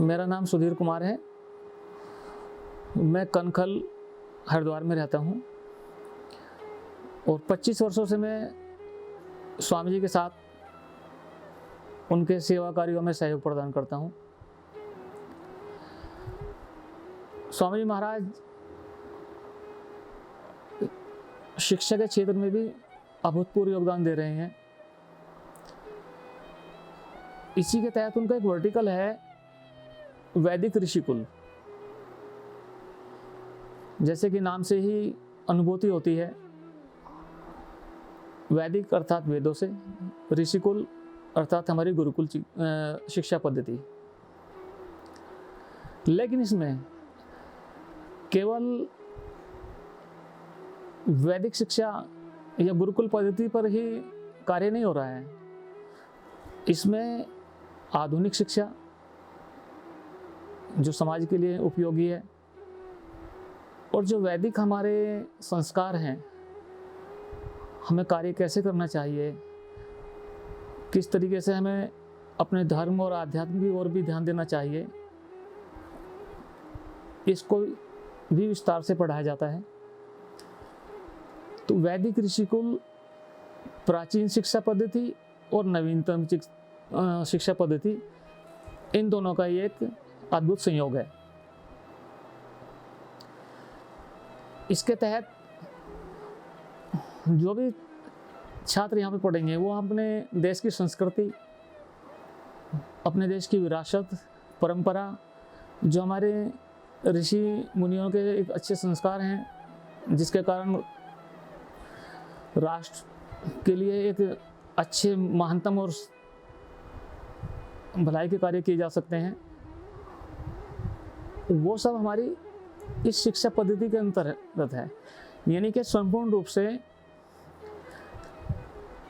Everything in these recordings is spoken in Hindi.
मेरा नाम सुधीर कुमार है। मैं कनखल हरिद्वार में रहता हूँ और 25 वर्षों से मैं स्वामी जी के साथ उनके सेवा कार्यों में सहयोग प्रदान करता हूँ। स्वामी जी महाराज शिक्षा के क्षेत्र में भी अभूतपूर्व योगदान दे रहे हैं। इसी के तहत उनका एक वर्टिकल है वैदिक ऋषिकुल। जैसे कि नाम से ही अनुभूति होती है, वैदिक अर्थात वेदों से, ऋषिकुल अर्थात हमारी गुरुकुल शिक्षा पद्धति। लेकिन इसमें केवल वैदिक शिक्षा या गुरुकुल पद्धति पर ही कार्य नहीं हो रहा है। इसमें आधुनिक शिक्षा जो समाज के लिए उपयोगी है और जो वैदिक हमारे संस्कार हैं, हमें कार्य कैसे करना चाहिए, किस तरीके से हमें अपने धर्म और आध्यात्म की ओर भी ध्यान देना चाहिए, इसको भी विस्तार से पढ़ाया जाता है। तो वैदिक ऋषिकुल प्राचीन शिक्षा पद्धति और नवीनतम शिक्षा पद्धति, इन दोनों का एक अद्भुत संयोग है। इसके तहत जो भी छात्र यहाँ पे पढ़ेंगे वो अपने देश की संस्कृति, अपने देश की विरासत, परंपरा, जो हमारे ऋषि मुनियों के एक अच्छे संस्कार हैं जिसके कारण राष्ट्र के लिए एक अच्छे महानतम और भलाई के कार्य किए जा सकते हैं, वो सब हमारी इस शिक्षा पद्धति के अंतर्गत है। यानी कि संपूर्ण रूप से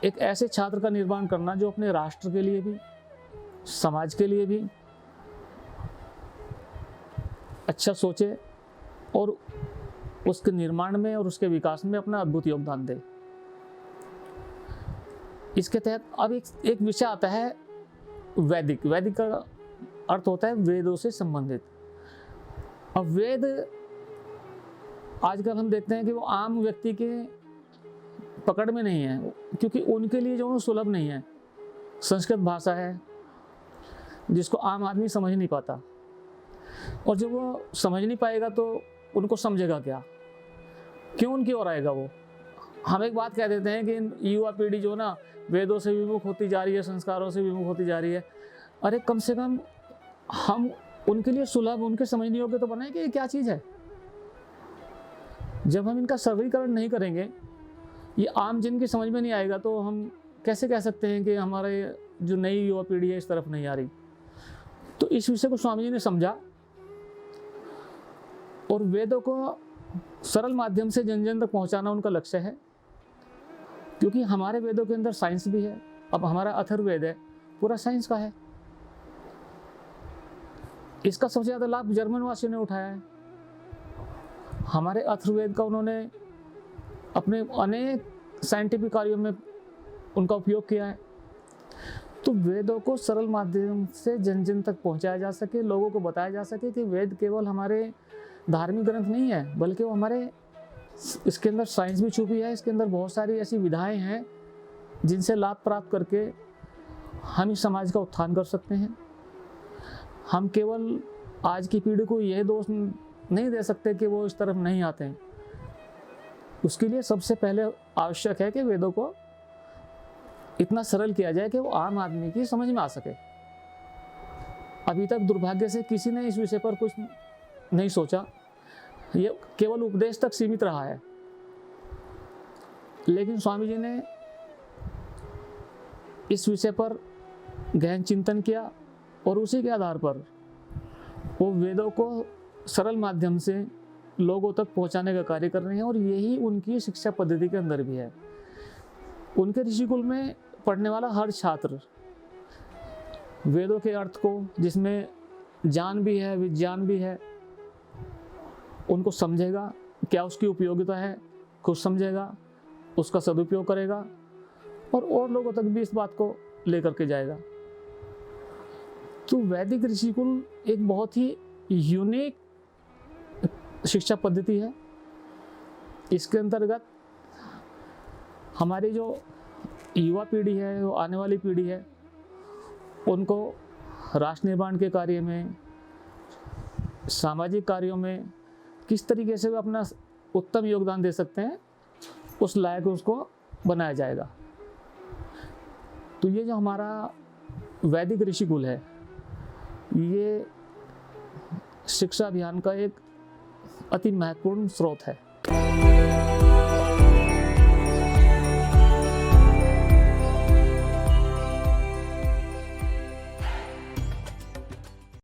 एक ऐसे छात्र का निर्माण करना जो अपने राष्ट्र के लिए भी, समाज के लिए भी अच्छा सोचे और उसके निर्माण में और उसके विकास में अपना अद्भुत योगदान दे। इसके तहत अब एक विषय आता है वैदिक। वैदिक का अर्थ होता है वेदों से संबंधित। अब वेद आजकल हम देखते हैं कि वो आम व्यक्ति के पकड़ में नहीं है, क्योंकि उनके लिए जो सुलभ नहीं है। संस्कृत भाषा है जिसको आम आदमी समझ नहीं पाता, और जब वो समझ नहीं पाएगा तो उनको समझेगा क्या, क्यों उनकी ओर आएगा वो। हम एक बात कह देते हैं कि युवा पीढ़ी जो ना वेदों से विमुख होती जा रही है, संस्कारों से विमुख होती जा रही है। अरे कम से कम हम उनके लिए सुलभ, उनके समझने योग्य तो बनाए कि ये क्या चीज़ है। जब हम इनका सरलीकरण नहीं करेंगे, ये आम जन की समझ में नहीं आएगा, तो हम कैसे कह सकते हैं कि हमारे जो नई युवा पीढ़ी है इस तरफ नहीं आ रही। तो इस विषय को स्वामी जी ने समझा और वेदों को सरल माध्यम से जन जन तक पहुंचाना उनका लक्ष्य है। क्योंकि हमारे वेदों के अंदर साइंस भी है। अब हमारा अथर्ववेद है, पूरा साइंस का है। इसका सबसे ज़्यादा लाभ जर्मन वासियों ने उठाया है। हमारे अथर्ववेद का उन्होंने अपने अनेक साइंटिफिक कार्यों में उनका उपयोग किया है। तो वेदों को सरल माध्यम से जन जन तक पहुंचाया जा सके, लोगों को बताया जा सके कि वेद केवल हमारे धार्मिक ग्रंथ नहीं है, बल्कि वो हमारे, इसके अंदर साइंस भी छुपी है। इसके अंदर बहुत सारी ऐसी विधाएं हैं जिनसे लाभ प्राप्त करके हम इस समाज का उत्थान कर सकते हैं। हम केवल आज की पीढ़ी को यह दोष नहीं दे सकते कि वो इस तरफ नहीं आते हैं। उसके लिए सबसे पहले आवश्यक है कि वेदों को इतना सरल किया जाए कि वो आम आदमी की समझ में आ सके। अभी तक दुर्भाग्य से किसी ने इस विषय पर कुछ नहीं सोचा। ये केवल उपदेश तक सीमित रहा है। लेकिन स्वामी जी ने इस विषय पर गहन चिंतन किया और उसी के आधार पर वो वेदों को सरल माध्यम से लोगों तक पहुंचाने का कार्य कर रहे हैं। और यही उनकी शिक्षा पद्धति के अंदर भी है। उनके ऋषिकुल में पढ़ने वाला हर छात्र वेदों के अर्थ को, जिसमें ज्ञान भी है, विज्ञान भी है, उनको समझेगा, क्या उसकी उपयोगिता है, खुद समझेगा, उसका सदुपयोग करेगा और लोगों तक भी इस बात को लेकर के जाएगा। तो वैदिक ऋषिकुल एक बहुत ही यूनिक शिक्षा पद्धति है। इसके अंतर्गत हमारी जो युवा पीढ़ी है, जो आने वाली पीढ़ी है, उनको राष्ट्र निर्माण के कार्य में, सामाजिक कार्यों में किस तरीके से वे अपना उत्तम योगदान दे सकते हैं, उस लायक उसको बनाया जाएगा। तो ये जो हमारा वैदिक ऋषिकुल है, ये शिक्षा अभियान का एक अति महत्वपूर्ण स्रोत है।